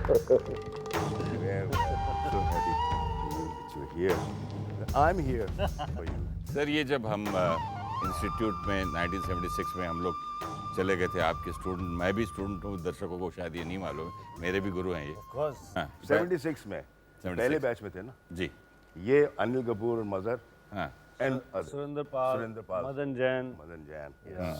Man, so happy that you're here. I'm here for you. Sir ये जब हम institute में 1976 में हम लोग चले गए थे, आपके स्टूडेंट, मैं भी स्टूडेंट हूँ, दर्शकों को शायद ये नहीं मालूम है, मेरे भी गुरु हैं ये। हाँ, 76 में पहले बैच में थे ना जी। ये अनिल कपूर मजर हाँ, and Surendra Pal, Madan Jain. yes.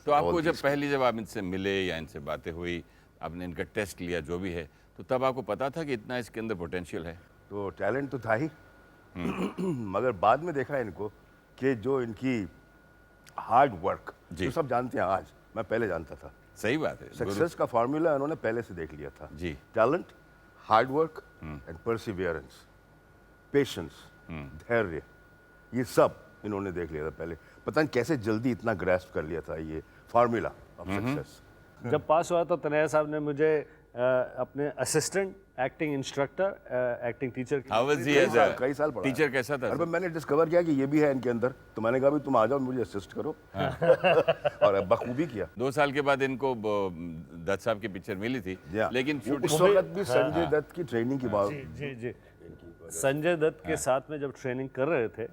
तो आपको जब आप इनसे मिले या इनसे बातें हुई, आपने इनका टेस्ट लिया जो भी है, तो तब आपको पता था कि इतना इसके अंदर पोटेंशियल है? तो टैलेंट तो था ही मगर बाद में देखा इनको कि जो इनकी हार्ड वर्क जो सब जानते हैं आज, मैं पहले जानता था। सही बात है। सक्सेस का फार्मूला उन्होंने पहले से देख लिया था जी। Talent, hard work and perseverance, patience, धैर्य, ये सब इन्होंने देख लिया था पहले। पता नहीं कैसे जल्दी इतना ग्रैस्प कर लिया था ये फार्मूला ऑफ सक्सेस। जब पास हुआ तो तनया साहब ने मुझे अपने assistant acting instructor acting teacher How was he as a कई साल पढ़ा। टीचर? कैसा था? अरे मैंने डिस्कवर किया कि ये भी है इनके अंदर, तो मैंने कहा भी तुम आ जाओ मुझे असिस्ट करो और बखूबी किया। 2 साल के बाद इनको दत्त साहब की पिक्चर मिली थी, लेकिन उस वक्त भी संजय दत्त की ट्रेनिंग की बात। जी संजय दत्त के साथ में जब ट्रेनिंग कर रहे थे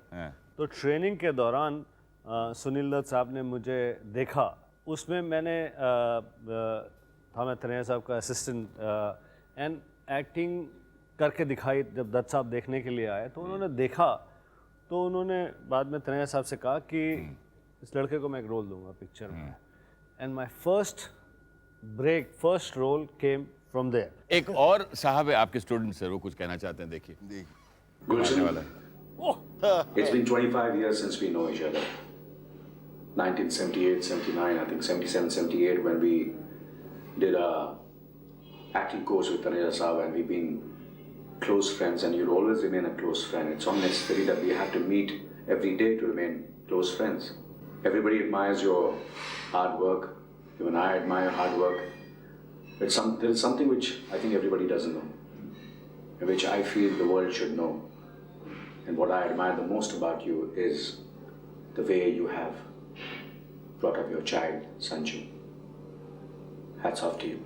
तो ट्रेनिंग के दौरान सुनील दत्त साहब ने मुझे देखा, उसमें मैंने था मैं तनया साहब का असिस्टेंट एंड एक्टिंग करके दिखाई। जब दत्त साहब देखने के लिए आए तो उन्होंने देखा, तो उन्होंने बाद में तनया साहब से कहा कि इस लड़के को मैं एक रोल दूंगा पिक्चर में, and my first role came from there. एक और साहब है आपके स्टूडेंट सर, वो कुछ कहना चाहते हैं, देखिए। Gulshan, वाला है। it's been 25 years since we know each other. 1978, 79, I think 77, 78 when we did a acting course with Taneja Saab, and we've been close friends, and you'll always remain a close friend. It's not necessary that we have to meet every day to remain close friends. Everybody admires your hard work. Even I admire hard work. There's something which I think everybody doesn't know, and which I feel the world should know. And what I admire the most about you is the way you have brought up your child, Sanju. Hats off to you.